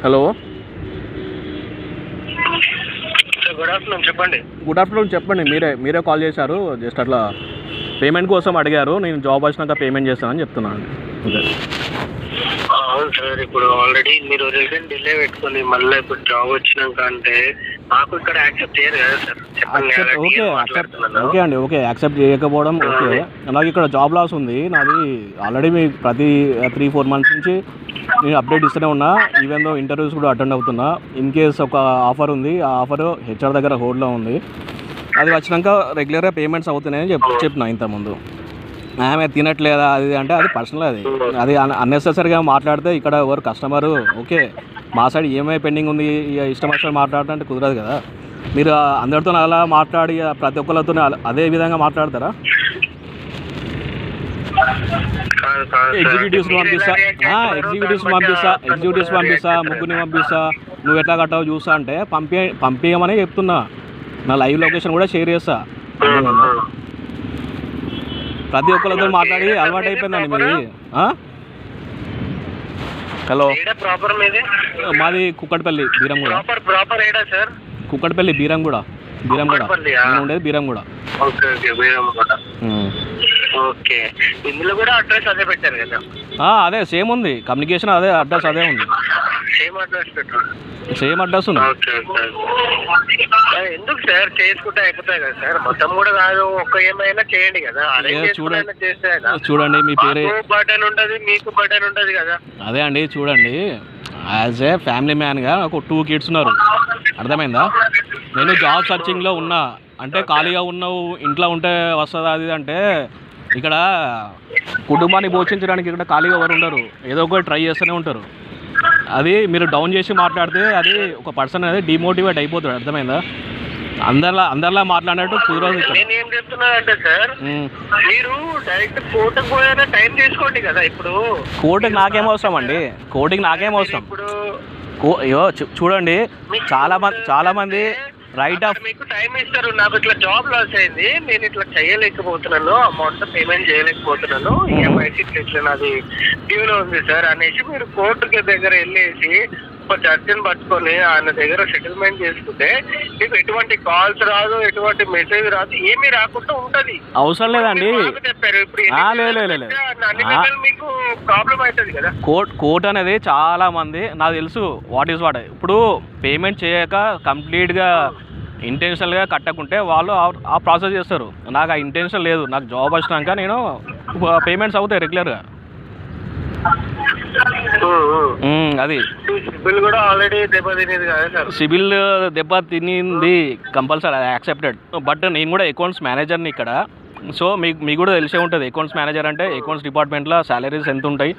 Hello, good afternoon. చెప్పండి. Good afternoon. చెప్పండి. మీరే కాల్ చేశారు. జస్ట్ అట్లా పేమెంట్ కోసం అడిగారు. నేను జాబ్ వచ్చినాక పేమెంట్ చేస్తానని చెప్తున్నాను. ఓకే. అవును సార్, ఇప్పుడు ఆల్రెడీ మీరు రిటర్న్ డిలే పెట్టుకుని మళ్ళీ ఇప్పుడు జాబ్ వచ్చినాక అంటే మాకు ఇక్కడ యాక్సెప్ట్ చేయరు కదా సార్. చెప్పండి. ఓకే అండి. ఓకే, యాక్సెప్ట్ చేయకపోవడం ఓకే. నాకు ఇక్కడ జాబ్ లాస్ ఉంది. నాది ఆల్రెడీ మీ ప్రతి 3-4 మంత్స్ నుంచి నేను అప్డేట్ ఇస్తూనే ఉన్నా. ఈవెన్ దో ఇంటర్వ్యూస్ కూడా అటెండ్ అవుతున్నా. ఇన్ కేస్ ఒక ఆఫర్ ఉంది, ఆ ఆఫర్ హెచ్ఆర్ దగ్గర హోల్డ్లో ఉంది. అది వచ్చినాక రెగ్యులర్గా పేమెంట్స్ అవుతున్నాయని చెప్పిన ఇంతకుముందు. ఆమె తినట్లేదా అది అంటే అది పర్సనల్. అది అన్నెసెసరీగా మాట్లాడితే ఇక్కడ ఎవరు కస్టమరు ఓకే మా సైడ్ ఈఎంఐ పెండింగ్ ఉంది, ఇష్టం వచ్చిన మాట్లాడటం కుదరదు కదా. మీరు అందరితో అలా మాట్లాడి ప్రతి ఒక్కరితో అదే విధంగా మాట్లాడతారా? ఎగ్జిక్యూటివ్స్ని పంపిస్తా, ముగ్గురిని పంపిస్తా, నువ్వు ఎట్లా కట్టావు చూసా అంటే పంపించమని చెప్తున్నా. నా లైవ్ లొకేషన్ కూడా షేర్ చేస్తా. ప్రతి ఒక్కరితో మాట్లాడి అలవాటు అయిపోయిందండి మీది. హలో, మాది కుక్కట్పల్లి, బీరంగూడ. కుక్కట్పల్లి, బీరంగూడ. నేను ఉండేది బీరంగూడ. ఓకే. ఇందులో కూడా అడ్రస్ అదే పెట్టారు కదా? అదే సేమ్ ఉంది. కమ్యూనికేషన్ అదే అడ్రస్ అదే ఉంది. సేమ్ అడ్రస్ ఉంది. ఎందుకు సార్ చేసుకుంటే అయిపోతాయి కదా సార్? మొత్తం కూడా కాదు, ఒక్క ఏమైనా చేయండి కదా. చూడండి, మీ పేరే బటన్ ఉంటుంది, మీకు బటన్ ఉంటుంది కదా. అదే అండి, చూడండి, యాజ్ ఏ ఫ్యామిలీ మ్యాన్గా నాకు 2 kids ఉన్నారు. అర్థమైందా? నేను జాబ్ సర్చింగ్లో ఉన్నా. అంటే ఖాళీగా ఉన్నావు, ఇంట్లో ఉంటే వస్తుందా అది అంటే ఇక్కడ కుటుంబాన్ని పోషించడానికి ఇక్కడ ఖాళీగా ఎవరు ఉండరు. ఏదో ఒకటి ట్రై చేస్తూనే ఉంటారు. అది మీరు డౌన్ చేసి మాట్లాడితే అది ఒక పర్సన్ అనేది డిమోటివేట్ అయిపోతాడు. అర్థమైందా? అందరిలా మాట్లాడినట్టు కుదరదు. నేనేం చెప్తున్నానంటే సార్, మీరు డైరెక్ట్ కోర్టుకు పోయినా టైం తీసుకోండి కదా. ఇప్పుడు కోర్టుకి నాకేం అవసరం అండి? కోర్టుకి నాకేం అవసరం? ఇప్పుడు చూడండి, చాలా మంది రైట్ ఆఫ్ మీకు టైం ఇస్తారు. నాకు ఇట్లా జాబ్ లాస్ అయింది, నేను ఇట్లా చేయలేకపోతున్నాను, అమౌంట్ పేమెంట్ చేయలేకపోతున్నాను, ఈఎంఐ ఇట్లా నాది డ్యూలో ఉంది సార్ అనేసి మీరు కోర్టుకి దగ్గర వెళ్ళేసి ఒక జడ్జిని పట్టుకొని ఆయన దగ్గర సెటిల్మెంట్ చేసుకుంటే మీకు ఎటువంటి కాల్స్ రాదు, ఎటువంటి మెసేజ్ రాదు, ఏమీ రాకుండా ఉంటది. అవసరం లేదండి. చెప్పారు ఇప్పుడు మీకు ప్రాబ్లం అవుతుంది కదా. కోర్ట్ అనేది చాలా మంది నాకు తెలుసు వాట్ ఈస్ వాట్. ఇప్పుడు పేమెంట్ చేయక కంప్లీట్గా ఇంటెన్షనల్గా కట్టకుంటే వాళ్ళు ఆ ప్రాసెస్ చేస్తారు. నాకు ఆ ఇంటెన్షన్ లేదు. నాకు జాబ్ వచ్చినాక నేను పేమెంట్స్ అవుతాయి రెగ్యులర్గా. అది సిబిల్ కూడా ఆల్రెడీ దెబ్బతినేది కదా సార్? సిబిల్ దెబ్బ తినింది కంపల్సరీ, అది యాక్సెప్టెడ్. బట్ నేను కూడా అకౌంట్స్ మేనేజర్ని ఇక్కడ. సో మీకు కూడా తెలిసే ఉంటుంది అకౌంట్స్ మేనేజర్ అంటే అకౌంట్స్ డిపార్ట్మెంట్లో శాలరీస్ ఎంత ఉంటాయి,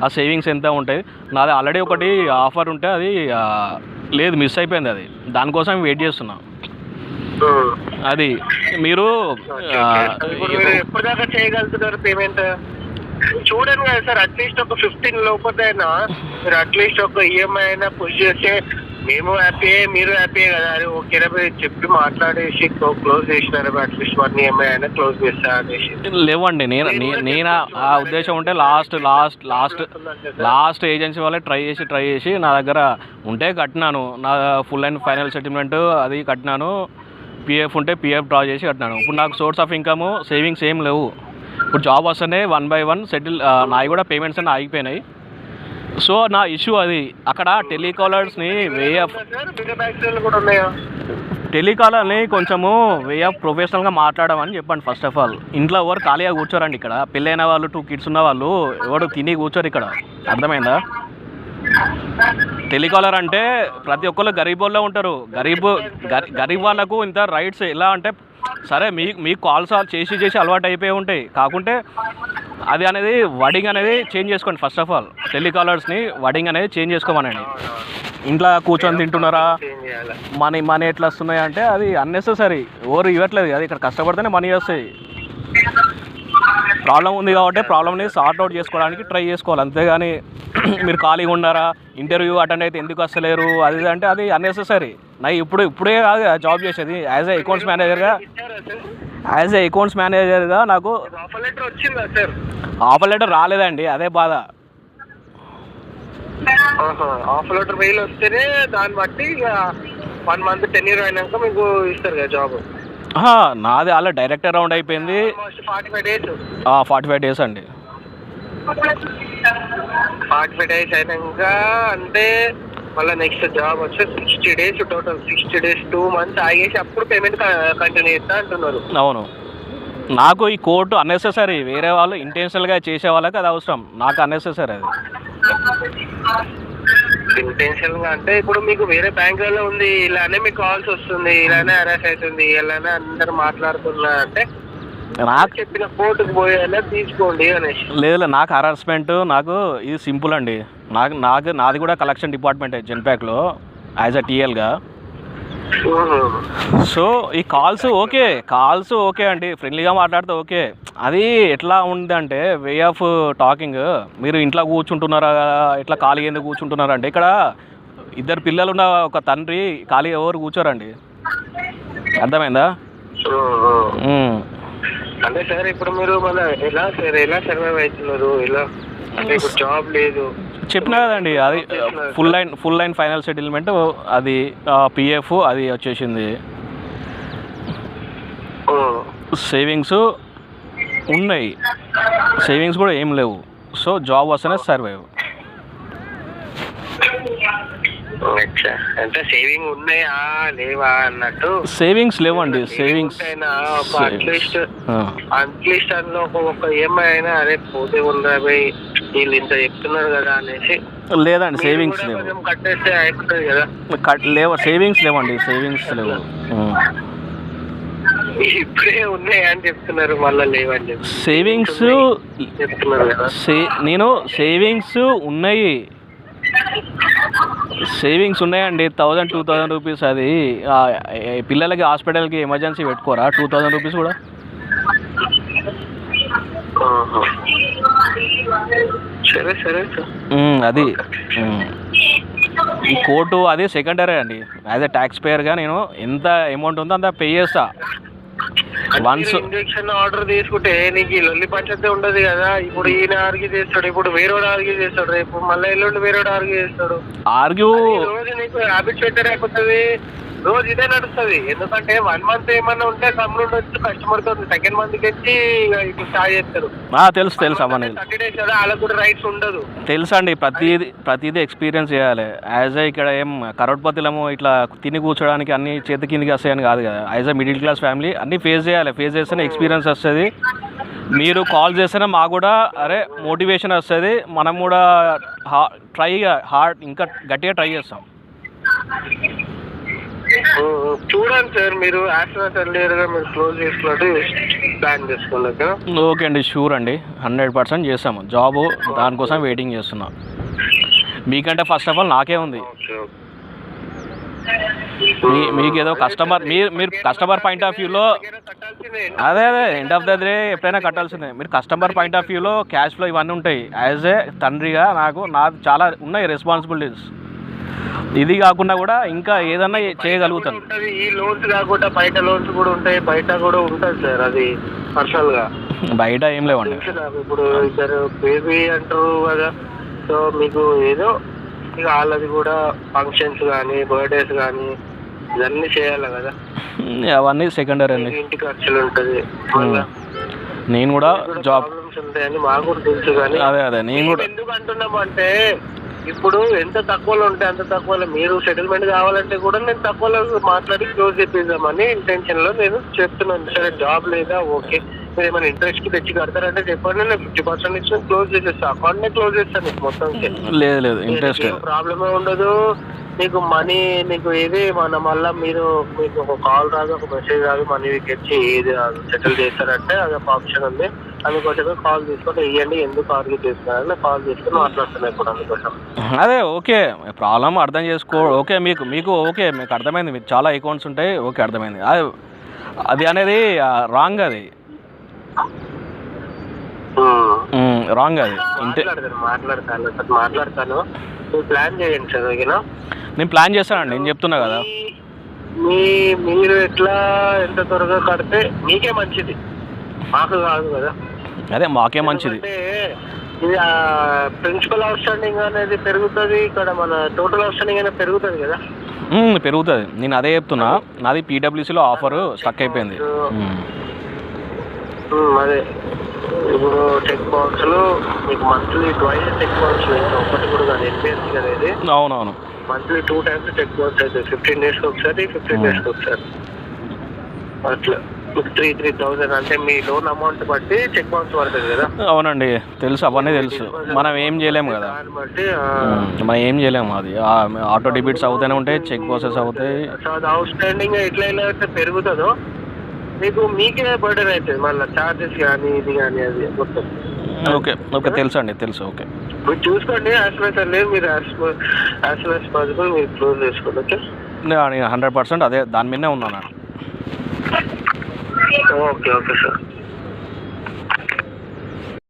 ఆ సేవింగ్స్ ఎంత ఉంటాయి. నాది ఆల్రెడీ ఒకటి ఆఫర్ ఉంటే అది లేదు, మిస్ అయిపోయింది. అది దానికోసం వెయిట్ చేస్తున్నా. అది మీరు ఎప్పటిదాకా చేయగలుగుతున్నారు పేమెంట్? చూడండి కదా సార్, అట్లీస్ట్ ఒక 15 లోపల అయినా మీరు అట్లీస్ట్ ఒక ఈఎంఐ అయినా పుష్ చేస్తే మేము హ్యాపీ, మీరు హ్యాపీ కదా. అది ఓకేనా చెప్పి మాట్లాడేసి క్లోజ్ చేసినారు, అట్లీస్ట్ 1 ఈఎంఐ అయినా క్లోజ్ చేస్తా అనేసి. లేవండి, నేను ఆ ఉద్దేశం ఉంటే లాస్ట్ ఏజెన్సీ వాళ్ళే ట్రై చేసి నా దగ్గర ఉంటే కట్టినాను. నా ఫుల్ అండ్ ఫైనల్ సెటిల్మెంట్ అది కట్టినాను. పిఎఫ్ ఉంటే పిఎఫ్ డ్రా చేసి కట్టినాను. ఇప్పుడు నాకు సోర్స్ ఆఫ్ ఇన్కమ్ సేవింగ్స్ ఏం లేవు. ఇప్పుడు జాబ్ వస్తేనే 1 by 1 సెటిల్ నాయి కూడా పేమెంట్స్ అన్నీ ఆగిపోయినాయి. సో నా ఇష్యూ అది. అక్కడ టెలికాలర్స్ని టెలికాలర్ని కొంచెము వే ఆఫ్ ప్రొఫెషనల్గా మాట్లాడమని చెప్పండి. ఫస్ట్ ఆఫ్ ఆల్ ఇంట్లో ఎవరు ఖాళీగా కూర్చోరండి. ఇక్కడ పెళ్ళైన వాళ్ళు 2 kids ఉన్న వాళ్ళు ఎవరు తిని కూర్చోరు ఇక్కడ. అర్థమైందా? టెలికాలర్ అంటే ప్రతి ఒక్కరు గరీబ్ వాళ్ళే ఉంటారు. గరీబ్ వాళ్ళకు ఇంత రైట్స్ ఎలా అంటే సరే మీకు కాల్స్ చేసి అలవాటు అయిపోయి ఉంటాయి. కాకుంటే అది అనేది వర్డింగ్ అనేది చేంజ్ చేసుకోండి. ఫస్ట్ ఆఫ్ ఆల్ టెలికాలర్స్ని వర్డింగ్ అనేది చేంజ్ చేసుకోమనండి. ఇంట్లో కూర్చొని తింటున్నారా, మనీ ఎట్లా వస్తున్నాయి అంటే అది అన్నెసెసరీ. ఎవరు ఇవ్వట్లేదు. అది ఇక్కడ కష్టపడితేనే మనీ వస్తాయి. ప్రాబ్లం ఉంది కాబట్టి ప్రాబ్లమ్ని సార్ట్ అవుట్ చేసుకోవడానికి ట్రై చేసుకోవాలి. అంతేగాని మీరు ఖాళీగా ఉన్నారా, ఇంటర్వ్యూ అటెండ్ అయితే ఎందుకు వస్తలేరు అది అంటే అది అన్నెసెసరీ. నా ఇప్పుడే కాదు జాబ్ చేసేది. యాజ్ ఏ అకౌంట్స్ మేనేజర్గా నాకు ఆఫర్ లెటర్ రాలేదండి. అదే బాధ. ఆఫర్ లెటర్ మెయిల్ వస్తేనే దాన్ని బట్టి ఇక 1 month టెన్యూర్ అయినాక మీకు ఇస్తారు కదా జాబ్. నాది అలా డైరెక్ట్ రౌండ్ అయిపోయింది. 45 days. 45 days అండి. 45 days అయినాక అంటే మళ్ళీ నెక్స్ట్ జాబ్ వచ్చి 60 days టోటల్. 60 days 2 months ఆగేసి అప్పుడు పేమెంట్ కంటిన్యూ చేస్తా అంటున్నారు. అవును, నాకు ఈ కోర్టు అన్నెసెసరీ. వేరే వాళ్ళు ఇంటెన్షనల్గా చేసే వాళ్ళకి అది అవసరం, నాకు అన్నెసెసరీ అది. ఇంటెన్షనల్ గా అంటే ఇప్పుడు మీకు వేరే బ్యాంకులలో ఉంది, ఇలానే మీకు కాల్స్ వస్తుంది, ఇలానే హరాస్ అవుతుంది, ఇలానే అందరు మాట్లాడుతున్నారు అంటే నాకు చెప్పిన కోర్టుకు పోయేలా తీసుకోండి అనేసి. లేదు, నాకు హరాస్మెంట్ నాకు ఇది సింపుల్ అండి. నాది కూడా కలెక్షన్ డిపార్ట్మెంట్ జెన్పాక్లో యాజ్ అ టీఎల్గా. సో ఈ కాల్స్ ఓకే అండి, ఫ్రెండ్లీగా మాట్లాడితే ఓకే. అది ఎట్లా ఉందంటే వే ఆఫ్ టాకింగ్. మీరు ఇంట్లో కూర్చుంటున్నారా, ఇట్లా ఖాళీ ఎందుకు కూర్చుంటున్నారా అంటే, ఇక్కడ 2 పిల్లలు ఉన్న ఒక తండ్రి ఖాళీ ఎవరు కూర్చోరండి. అర్థమైందా? అంటే సార్ ఇప్పుడు మీరు మన ఎలా సర్వైవ్ అవుతున్నారు? ఎలా అంటే ఇప్పుడు జాబ్ లేదు చెప్పినా కదండి, అది ఫుల్ లైన్ ఫైనల్ సెటిల్మెంట్, అది పిఎఫ్ అది వచ్చేసింది. సేవింగ్స్ ఉన్నాయి, సేవింగ్స్ కూడా ఏం లేవు. సో జాబ్ వస్తేనే సర్వైవ్. అంటే సేవింగ్ ఉన్నాయా లేవా అన్నట్టు. సేవింగ్స్ లేవండి. సేవింగ్స్ అట్లీస్ట్ అందులో ఒక ఈఎంఐ అయినా అదే పోతే ఉండబోయి వీళ్ళు ఇంత చెప్తున్నారు కదా అనేసి. లేదండి, సేవింగ్స్ లేవు. కట్టేస్తే అయిపోతుంది కదా. సేవింగ్స్ లేవండి, సేవింగ్స్ లేవు. ఇప్పుడే ఉన్నాయి అని చెప్తున్నారు, మళ్ళీ లేవని చెప్పి. సేవింగ్స్ చెప్తున్నారు కదా. నేను సేవింగ్స్ ఉన్నాయండి. 1000-2000 రూపీస్. అది పిల్లలకి హాస్పిటల్కి ఎమర్జెన్సీ పెట్టుకోరా 2000 రూపీస్ కూడా. అది ఈ కోర్టు అది సెకండరీ అండి. యాజ్ ఎ ట్యాక్స్ పేయర్గా నేను ఎంత అమౌంట్ ఉందో అంత పే చేస్తా. వన్స్ ఇంజక్షన్ ఆర్డర్ తీసుకుంటే నీకు ఈ లొల్లి పంచతే ఉండదు కదా. ఇప్పుడు ఈయన ఆర్గ్యూ చేస్తాడు, ఇప్పుడు వేరేవాడు ఆర్గ్యూ చేస్తాడు, రేపు మళ్ళీ ఎల్లుండి వేరేవాడు ఆర్గ్యూ చేస్తాడు. రోజు నీకు హ్యాబిట్ పెట్టర్ అయిపోతుంది, రోజు ఇదే నడుస్తుంది. ఎందుకంటే 1 month ఏమన్నా ఉంటే కంపెనీ ఉండొచ్చు, కస్టమర్ తో 2nd month వచ్చి ఇప్పుడు స్టార్ట్ చేస్తారు. తెలుసు అవన్నీ 30 days కదా, వాళ్ళకు కూడా రైట్స్ ఉండదు. తెలుసు అండి, ప్రతిదీ ఎక్స్పీరియన్స్ చేయాలి. యాజ్ ఇక్కడ ఏం కరోడ్పతిలము ఇట్లా తిని కూర్చోడానికి అన్ని చేతి కిందికి వస్తాయని కాదు కదా. As a middle class family అన్నీ ఫేస్ చేయాలి. ఫేస్ చేస్తేనే ఎక్స్పీరియన్స్ వస్తుంది. మీరు కాల్ చేస్తేనే మాకు కూడా మోటివేషన్ వస్తుంది. మనం కూడా ఇంకా గట్టిగా ట్రై చేస్తాం. చూడండి సార్, మీరు ఎర్లియర్గా మీరు క్లోజ్ చేసుకున్నట్టు ప్లాన్ చేసుకోండి. ఓకే అండి, షూర్ అండి, 100% చేస్తాము. జాబ్ దానికోసం వెయిటింగ్ చేస్తున్నాం. మీకంటే ఫస్ట్ ఆఫ్ ఆల్ నాకే ఉంది. మీకు ఏదో కస్టమర్ మీరు కస్టమర్ పాయింట్ ఆఫ్ వ్యూలో అదే ఎండ్ ఆఫ్ ద డే ఎప్పుడైనా కట్టాల్సిందే. మీరు కస్టమర్ పాయింట్ ఆఫ్ వ్యూలో క్యాష్ ఫ్లో ఇవన్నీ ఉంటాయి. యాజ్ ఏ తండ్రిగా నాకు చాలా ఉన్నాయి రెస్పాన్సిబిలిటీస్. ఇది కాకుండా కూడా ఇంకా ఏదన్నా చేయగలుగుతాను. ఈ లోన్స్ కాకుండా బయట లోన్స్ కూడా ఉంటాయి, బయట కూడా ఉంటుంది సార్. అది పర్సనల్ గా బయట ఏం లేవండి. ఇప్పుడు ఇద్దరు బేబీ అంటారు కదా, సో మీకు ఏదో ఇక వాళ్ళది కూడా ఫంక్షన్స్ కానీ బర్త్డేస్ కానీ ఇవన్నీ చేయాలి కదా. అవన్నీ సెకండరీ అండి. ఇంటి ఖర్చులు ఉంటుంది, నేను కూడా జాబ్ ఉంటాయని మాకు కూడా తెలుసు. కానీ అదే నేను కూడా ఎందుకు అంటున్నాము అంటే, ఇప్పుడు ఎంత తక్కువలో ఉంటే అంత తక్కువలో మీరు సెటిల్మెంట్ కావాలంటే కూడా నేను తక్కువలో మాట్లాడి క్లోజ్ చేపిద్దామని ఇంటెన్షన్ లో నేను చెప్తున్నాను. సరే జాబ్ లేదా ఓకే, మీరు ఏమైనా ఇంట్రెస్ట్ కి తెచ్చి కడతారంటే చెప్పండి, నేను 50% ఇచ్చి క్లోజ్ చేసేస్తాను. అకౌంట్ క్లోజ్ చేస్తాను మీకు మొత్తం. లేదు ఇంట్రెస్ట్ ప్రాబ్లమే ఉండదు. మీకు మనీ మీకు ఏది మళ్ళీ మీకు ఒక కాల్ రాదు, ఒక మెసేజ్ రాదు, మనీ తెచ్చి ఏది సెటిల్ చేస్తారంటే అది ఒక ఆప్షన్ ఉంది. అందుకోసమే కాల్ తీసుకొని ఇవ్వండి, ఎందుకు ఆర్గ్యూ చేస్తున్నారని కాల్ తీసుకొని మాట్లాడుతున్నాను ఇప్పుడు. అందుకోసం అదే ఓకే, ప్రాబ్లం అర్థం చేసుకో. ఓకే మీకు ఓకే, మీకు అర్థమైంది. మీకు చాలా అకౌంట్స్ ఉంటాయి, ఓకే అర్థమైంది. అది అనేది రాంగ్, అది రాంగ్. అది మాట్లాడతాను ప్లాన్ చేయండి సార్. ఓకేనా, నేను ప్లాన్ చేస్తానండి, నేను చెప్తున్నా కదా. మీరు ఎట్లా ఎంత త్వరగా కడితే మీకే మంచిది, మాకు కాదు కదా. అదే మాకే మంచిది. ఇది ప్రిన్సిపల్ అవుట్ స్టాండింగ్ అనేది పెరుగుతుంది, ఇక్కడ మన టోటల్ అవుట్ స్టాండింగ్ అనేది పెరుగుతుంది కదా. పెరుగుతుంది, నేను అదే చెప్తున్నా. నాది పీడబ్ల్యూసీలో ఆఫర్ స్టక్ అయిపోయింది. అదే ఇప్పుడు చెక్ బౌన్స్లు మీకు మంత్లీ ట్వైస్ చెక్ బౌన్స్ ఒకటి కూడా కాదు, ఎన్పిఎస్సీ అనేది. అవునవును, మంత్లీ 2 times చెక్ బౌన్స్ అవుతాయి, 15 days ఒకసారి 15 days ఒకసారి అట్లా. 3,000 అంటే మీ లోన్ అమౌంట్ బట్టి చెక్ బౌన్స్ పడుతుంది కదా. అవునండి తెలుసు, అవన్నీ తెలుసు. మనం ఏం చేయలేము కదా, దాన్ని బట్టి మనం ఏం చేయలేము. అది ఆటో డెబిట్స్ అవుతూనే ఉంటాయి, చెక్ బౌన్సెస్ అవుతాయి. సో అది అవుట్ స్టాండింగ్ ఎట్లా అయితే పెరుగుతుందో మీకే బర్డెన్ అవుతుంది మళ్ళీ, చార్జెస్ కానీ ఇది కానీ అది మొత్తం. ఓకే ఓకే తెలుసు అండి, తెలుసు. ఓకే మీరు చూసుకోండి, మీరు యాజ్ సూన్ యాజ్ పాసిబుల్ మీరు క్లోజ్ చేసుకోండి. ఓకే, నేను 100% అదే దాని మీదనే ఉన్నాను. Okay okay sir.